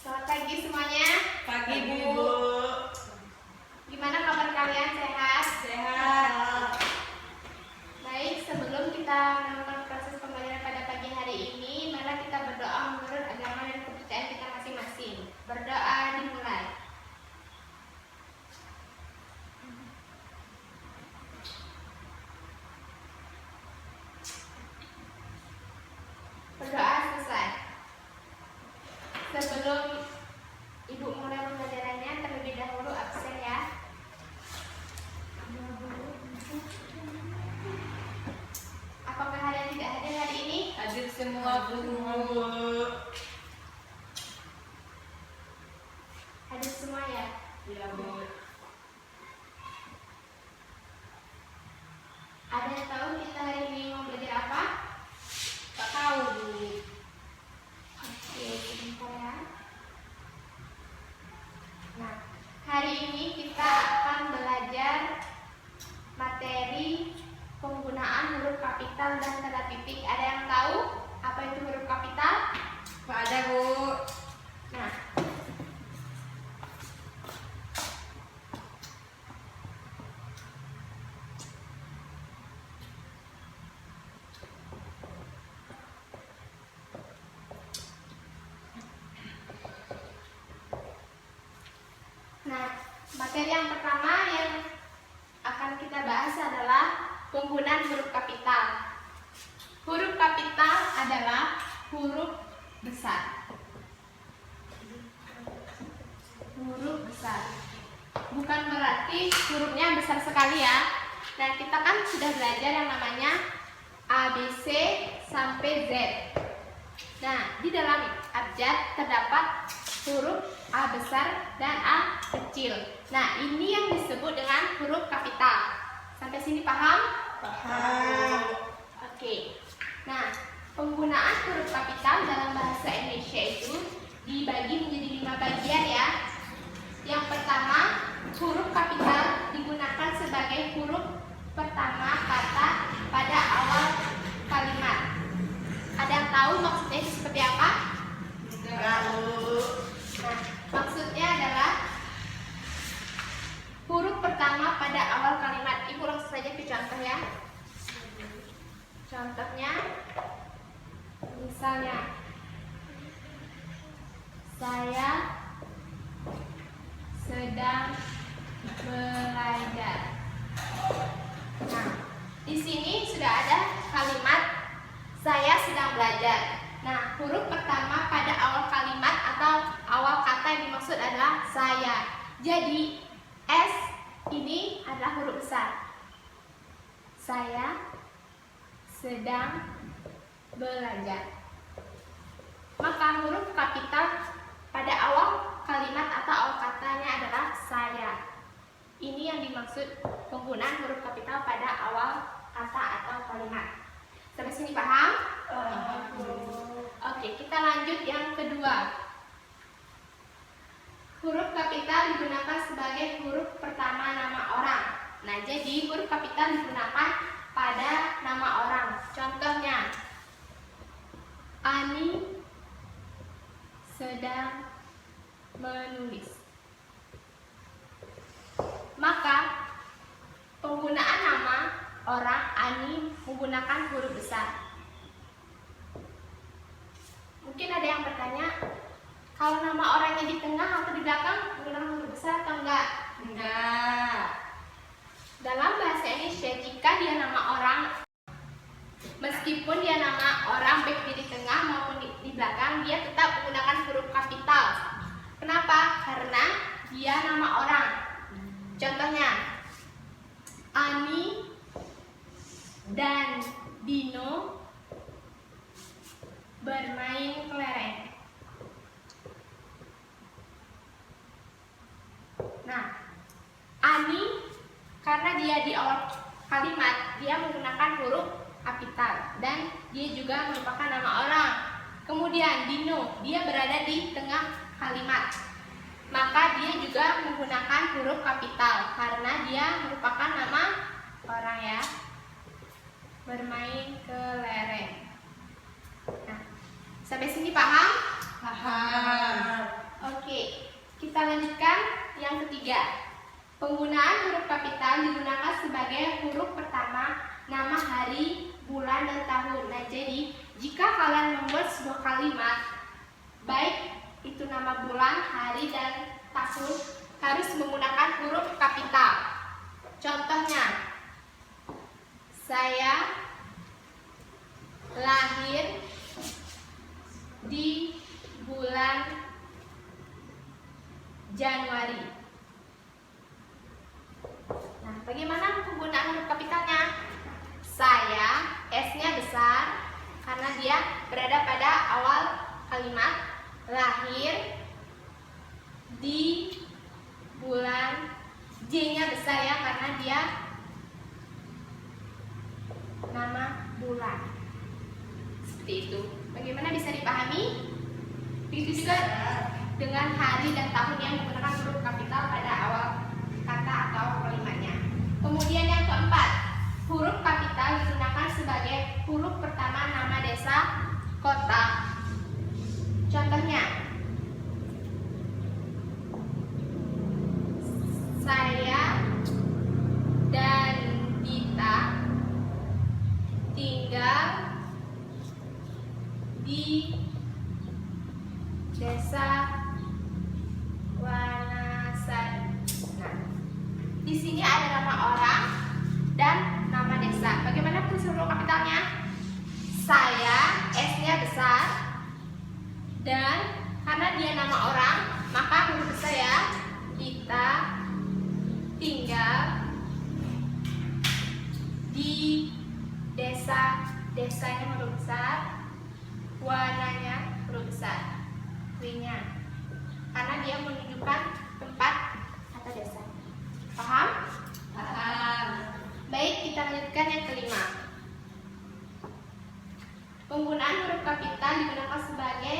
Selamat pagi semuanya. Pagi Bu. Gimana kabar kalian? Sehat? Sehat. Baik, sebelum kita melakukan proses pembelajaran pada pagi hari ini, mari kita berdoa menurut agama dan kepercayaan kita masing-masing. Berdoa dimulai. Berdoa selesai. Sebelum Ibu mulai pembelajarannya, terlebih dahulu absen ya. Apakah ada yang tidak hadir hari ini? Hadir semua Bu. Hadir semua ya? Iya Bu. Ada yang tahu kita hari ini mau belajar apa? Tak tahu Bu. Oke, sebentar ya. Nah, hari ini kita akan belajar materi penggunaan huruf kapital dan tanda titik. Ada yang tahu apa itu huruf kapital? Pak ada Bu. Nah, materi yang pertama yang akan kita bahas adalah penggunaan huruf kapital. Huruf kapital adalah huruf besar. Huruf besar. Bukan berarti hurufnya besar sekali ya. Nah, kita kan sudah belajar yang namanya A, B, C sampai Z. Nah, di dalam abjad terdapat huruf A besar dan A kecil. Nah, ini yang disebut dengan huruf kapital. Sampai sini paham? Paham. Oke. Nah, penggunaan huruf kapital dalam bahasa Indonesia itu dibagi menjadi 5 bagian ya. Yang pertama, huruf kapital digunakan sebagai huruf pertama kata pada awal kalimat. Ada yang tahu maksudnya seperti apa? Enggak Bu. Nah, maksudnya adalah huruf pertama pada awal kalimat. Ibu langsung saja ke contoh ya. Contohnya, misalnya, saya sedang belajar. Nah, di sini sudah ada kalimat saya sedang belajar. Nah, huruf pertama pada awal kalimat atau awal kata yang dimaksud adalah saya. Jadi, S ini adalah huruf besar. Saya sedang belajar. Maka huruf kapital pada awal kalimat atau awal katanya adalah saya. Ini yang dimaksud penggunaan huruf kapital pada awal kata atau kalimat. Sampai sini paham? Oke, kita lanjut yang kedua. Huruf kapital digunakan sebagai huruf pertama nama orang. Nah, jadi huruf kapital digunakan pada nama orang. Contohnya, Ani sedang menulis. Maka penggunaan nama orang Ani menggunakan huruf besar. Mungkin ada yang bertanya, kalau nama orangnya di tengah atau di belakang menggunakan huruf besar atau enggak? Enggak. Dalam bahasa Indonesia, jika dia nama orang, meskipun dia nama orang baik di tengah maupun di belakang, dia tetap menggunakan huruf kapital. Kenapa? Karena dia nama orang. Contohnya, Ani dan Dino bermain kelereng. Nah, Ani karena dia di awal kalimat dia menggunakan huruf kapital dan dia juga merupakan nama orang. Kemudian Dino, dia berada di tengah kalimat. Maka dia juga menggunakan huruf kapital karena dia merupakan nama orang ya. Bermain kelereng. Nah, sampai sini paham? Paham. lanjutkan yang ketiga. Penggunaan huruf kapital digunakan sebagai huruf pertama nama hari, bulan, dan tahun. Nah, jadi jika kalian membuat sebuah kalimat, baik itu nama bulan, hari, dan tahun, harus menggunakan huruf kapital. Contohnya, saya lahir di bulan Januari. Nah, bagaimana penggunaan huruf kapitalnya? Saya, S-nya besar karena dia berada pada awal kalimat. Lahir di bulan, J-nya besar ya karena dia nama bulan. Seperti itu. Bagaimana bisa dipahami? Begitu juga dengan hari dan tahun yang menggunakan huruf kapital pada awal kata atau kalimatnya. Kemudian yang keempat, huruf kapital digunakan sebagai huruf pertama nama desa, kota. Contohnya, saya dan Dita tinggal di desa Wanasari. Nah, di sini ada nama orang dan nama desa. Bagaimana penulisan huruf kapitalnya? Saya, S-nya besar, dan karena dia nama orang, maka huruf besar ya. Kita tinggal di desa, desanya huruf besar, warnanya huruf besar, W-nya, karena dia menunjukkan tempat atau desa. Paham? Paham. Baik, kita lanjutkan yang kelima. Penggunaan huruf kapital digunakan sebagai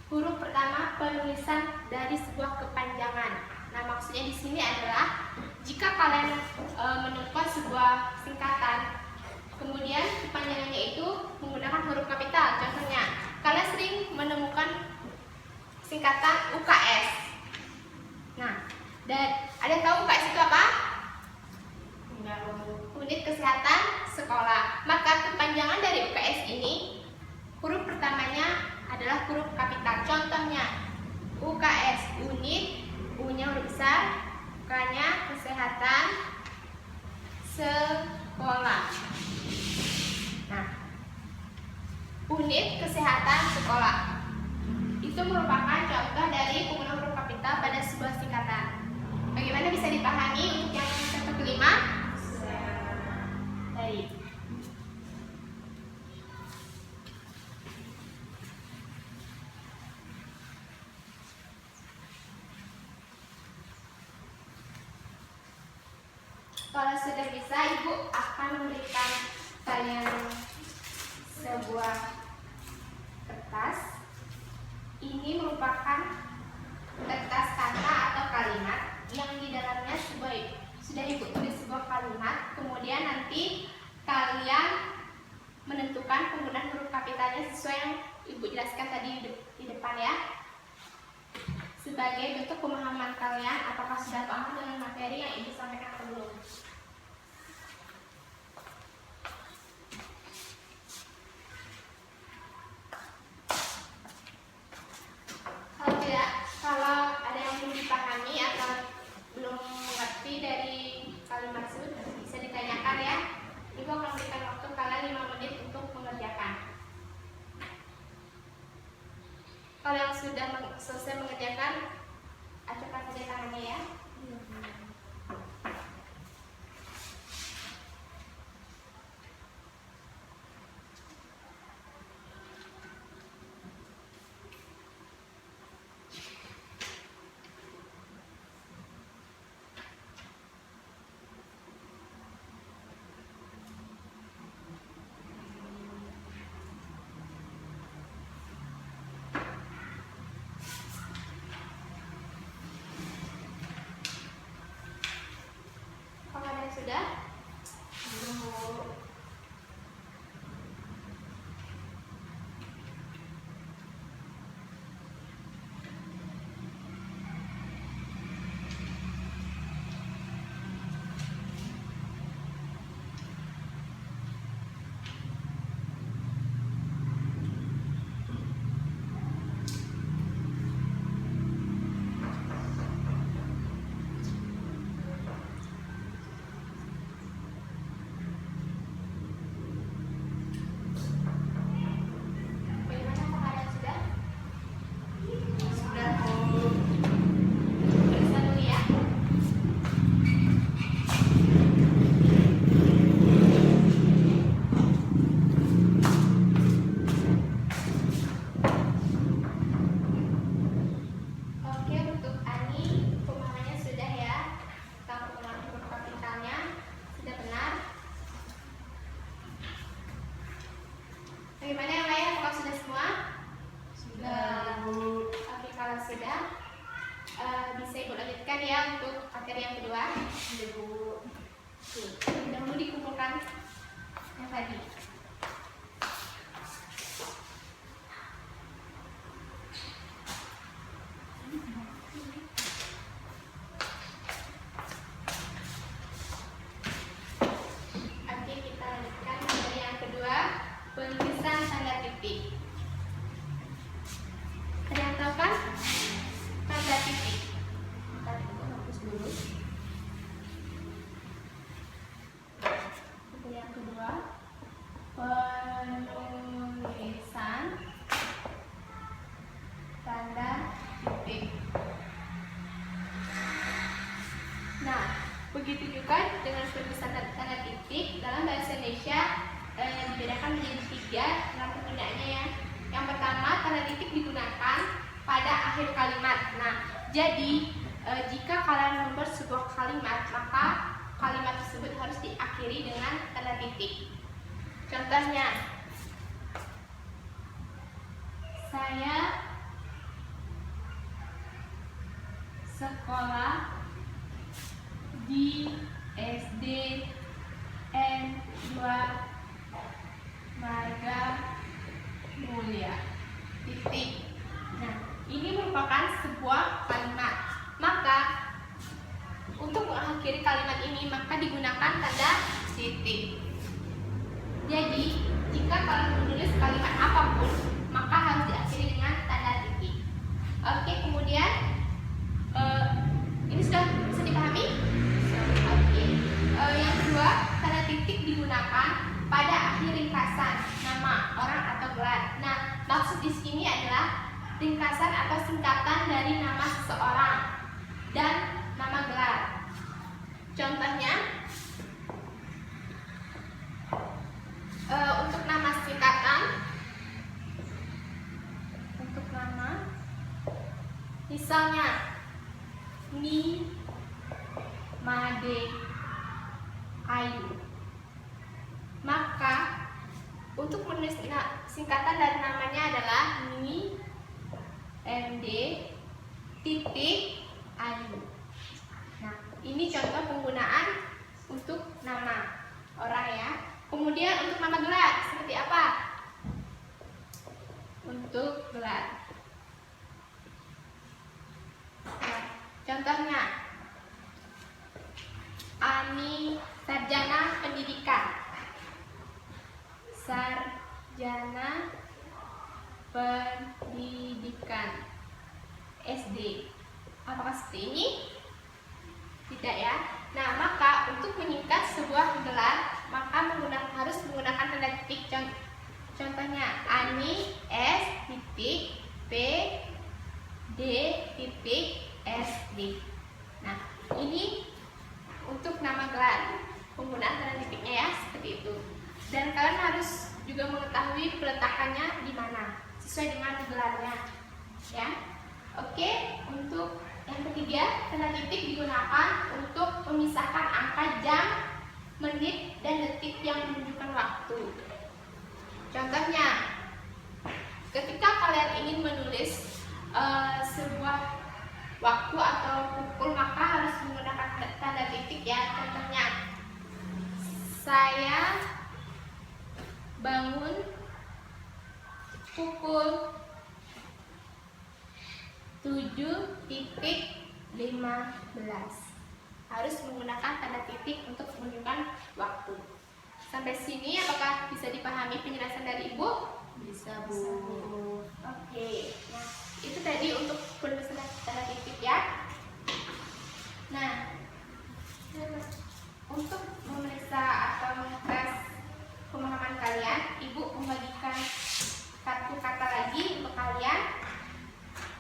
huruf pertama penulisan dari sebuah kepanjangan. Nah, maksudnya di sini adalah jika kalian menemukan sebuah singkatan, kemudian kepanjangannya itu menggunakan huruf kapital. Contohnya, kalian sering menemukan singkatan UKS. Nah, dan ada yang tahu UKS itu apa? Unit Kesehatan Sekolah. Maka kepanjangan dari UKS ini, huruf pertamanya adalah huruf kapital. Contohnya, UKS, unit, U-nya huruf besar, K-nya kesehatan sekolah. Nah, unit kesehatan sekolah itu merupakan contoh dari penggunaan huruf kapital pada sebuah singkatan. Bagaimana bisa dipahami untuk yang contoh kelima? Baik. Kalau sudah bisa, Ibu akan memberikan kalian sebuah kertas. Ini merupakan kertas kata atau kalimat yang di dalamnya sudah Ibu tulis sebuah kalimat. Kemudian nanti kalian menentukan penggunaan huruf kapitalnya sesuai yang Ibu jelaskan tadi di depan ya. Sebagai bentuk pemahaman kalian apakah sudah paham dengan materi yang Ibu sampaikan atau belum. Kalau ada yang belum dipahami atau belum mengerti dari kalimat tersebut, bisa ditanyakan ya. Ibu akan memberikan waktu kalian 5 menit untuk mengerjakan. Kalau yang sudah selesai mengerjakan, acungkan saja tangannya ya. ya untuk materi yang kedua. Ibu. Dahulu dikumpulkan yang tadi. Oke, kita lanjutkan materi yang kedua, penulisan tanda titik. Ada yang tahu kan tanda titik? Tadi aku hapus dulu. Yang kedua, penulisan tanda titik. Nah, begitu juga dengan penulisan tanda titik dalam bahasa Indonesia dibedakan menjadi 3 dalam penggunaannya ya. Yang pertama, tanda titik digunakan pada akhir kalimat. Nah, jadi jika kalian membuat sebuah kalimat, maka kalimat tersebut harus diakhiri dengan tanda titik. Contohnya, saya sekolah di SD N2 Marga Mulia. Titik. Nah, ini merupakan sebuah kalimat. Maka untuk mengakhiri kalimat ini maka digunakan tanda titik. Jadi, jika kalian menulis kalimat apapun, maka harus diakhiri dengan tanda titik. Oke, kemudian ini sudah bisa dipahami? Oke. Yang kedua, tanda titik digunakan pada akhir ringkasan nama orang atau gelar. Nah, maksud di sini adalah ringkasan atau singkatan dari nama seseorang dan nama gelar. Contohnya, untuk nama singkatan, untuk nama, misalnya Ni, Made, Ayu. Maka untuk menulis singkatan dari namanya adalah Ni, MD, titik, Ayu. Nah, ini contoh penggunaan untuk nama orang ya. Kemudian untuk nama gelar seperti apa? Untuk gelar. Nah, contohnya Ani Sarjana Pendidikan. Sarjana Pendidikan SD. Apakah seperti ini? Tidak ya. Nah, maka untuk menyingkat sebuah gelar maka harus menggunakan tanda titik. Contohnya Ani S titik P D titik SD. Nah, ini untuk nama gelar, penggunaan tanda titiknya ya seperti itu. Dan kalian harus juga mengetahui peletakannya di mana sesuai dengan gelarnya, ya. Oke, untuk yang ketiga, tanda titik digunakan untuk memisahkan angka jam, menit, dan detik yang menunjukkan waktu. Contohnya, ketika kalian ingin menulis sebuah waktu atau pukul, maka harus menggunakan tanda titik ya. Contohnya, saya bangun pukul 7.15. Harus menggunakan tanda titik untuk menunjukkan waktu. Sampai sini apakah bisa dipahami penjelasan dari Ibu? Bisa, Bu. Oke. Nah, itu tadi untuk penulisan tanda titik ya. Nah, untuk memeriksa atau mengetes pemahaman kalian, Ibu membagikan satu kata lagi untuk kalian.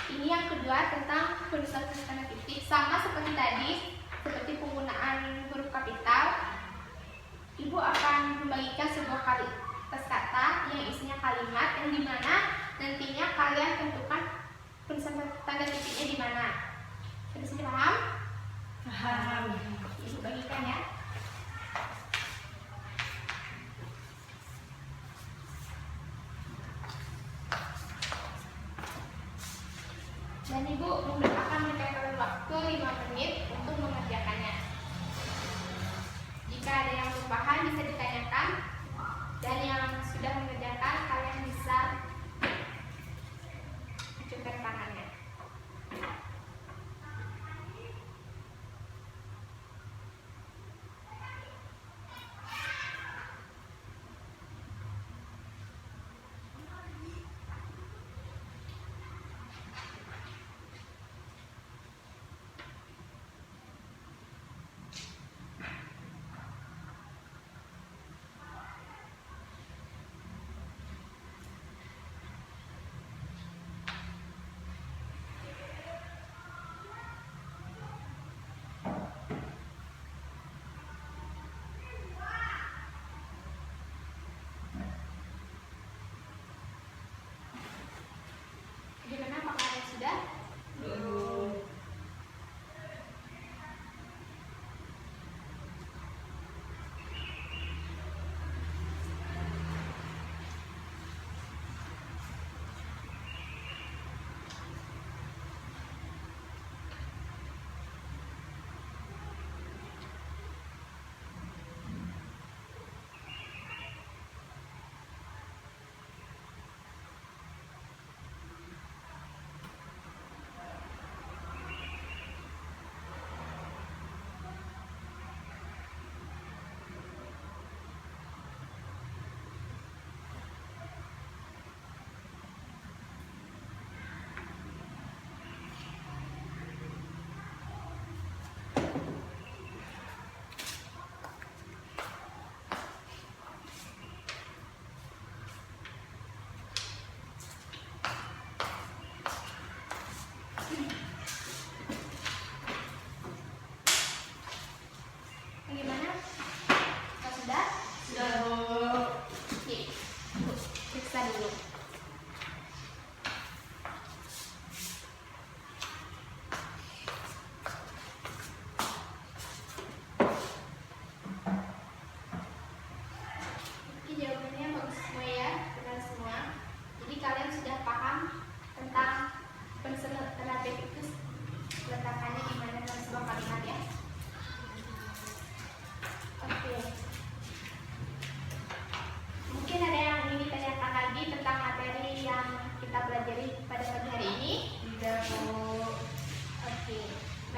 Ini yang kedua tentang penulisan tanda titik, sama seperti tadi, seperti penggunaan huruf kapital. Ibu akan membagikan sebuah kata yang isinya kalimat yang dimana nantinya kalian tentukan penulisan tanda titiknya di mana. Sudah bisa paham? Paham. Ibu bagikan ya. Dan Ibu akan memberikan waktu 5 menit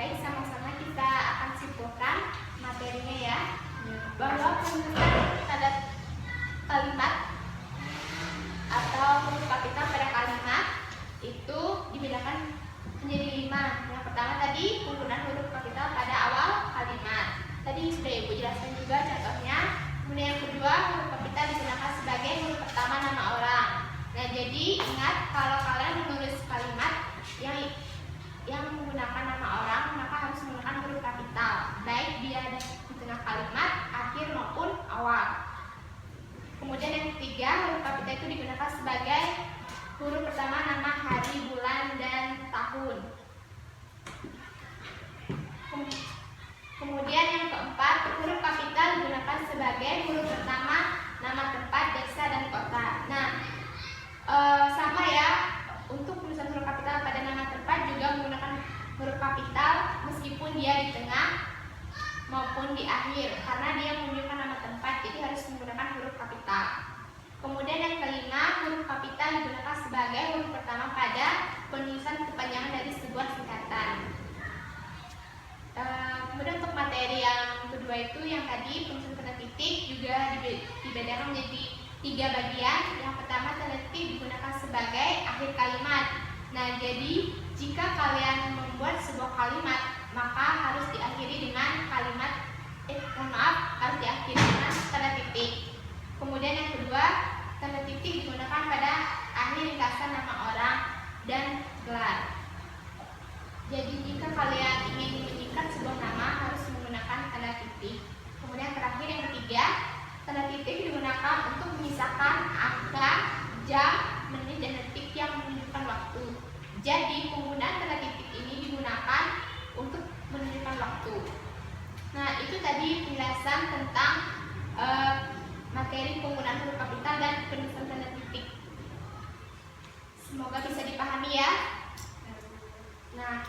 Baik, sama-sama kita akan simpulkan materinya ya. Ya. Bahwa penulisan tanda kalimat atau huruf kapital pada kalimat itu dibedakan menjadi 5. Yang pertama tadi penggunaan huruf kapital pada awal kalimat. Tadi sudah Ibu jelaskan juga contohnya. Kemudian yang kedua, huruf kapital digunakan sebagai huruf pertama nama orang. Nah, jadi ingat kalau kalian menulis kalimat yang menggunakan nama orang, maka harus menggunakan huruf kapital, baik dia ada di tengah kalimat, akhir maupun awal. Kemudian yang ketiga, huruf kapital itu digunakan sebagai huruf pertama nama hari, bulan, dan tahun. Kemudian yang keempat, huruf kapital digunakan sebagai huruf pertama nama tempat, desa, dan kota. Nah, sama ya, untuk tulisan huruf kapital pada nama tempat juga menggunakan huruf kapital meskipun dia di tengah maupun di akhir, karena dia menunjukkan nama tempat, jadi harus menggunakan huruf kapital. Kemudian yang kelima, huruf kapital digunakan sebagai huruf pertama pada penulisan kepanjangan dari sebuah singkatan. Kemudian untuk materi yang kedua itu yang tadi penulisan tanda titik juga dibedakan menjadi 3 bagian. Yang pertama, tanda titik digunakan sebagai akhir kalimat. Nah, jadi jika kalian membuat sebuah kalimat, maka harus diakhiri dengan harus diakhiri dengan tanda titik. Kemudian yang kedua, tanda titik digunakan pada akhir ringkasan nama orang dan gelar. Jadi jika kalian ingin menyingkat sebuah nama harus menggunakan tanda titik. Kemudian terakhir yang ketiga, tanda titik digunakan untuk memisahkan angka, jam, menit, dan detik yang menunjukkan waktu. Jadi penggunaan tanda titik ini digunakan untuk menunjukkan waktu. Nah, itu tadi penjelasan tentang materi penggunaan huruf kapital dan penulisan tanda titik. Semoga bisa dipahami ya. Nah,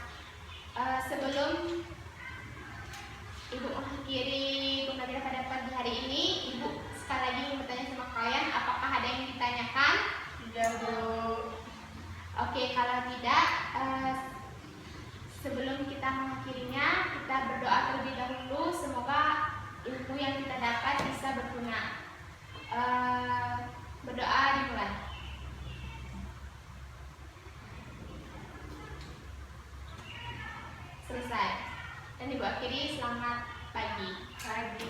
sebelum Ibu mengakhiri pembelajaran pada pagi hari ini, Ibu sekali lagi ingin bertanya sama kalian, apakah ada yang ditanyakan? Tidak, Bu. Oke, kalau tidak, sebelum kita mengakhirinya, kita berdoa terlebih dahulu. Semoga ilmu yang kita dapat bisa berguna. Berdoa dimulai. Selesai. Dan Ibu akhiri, selamat pagi. Pagi.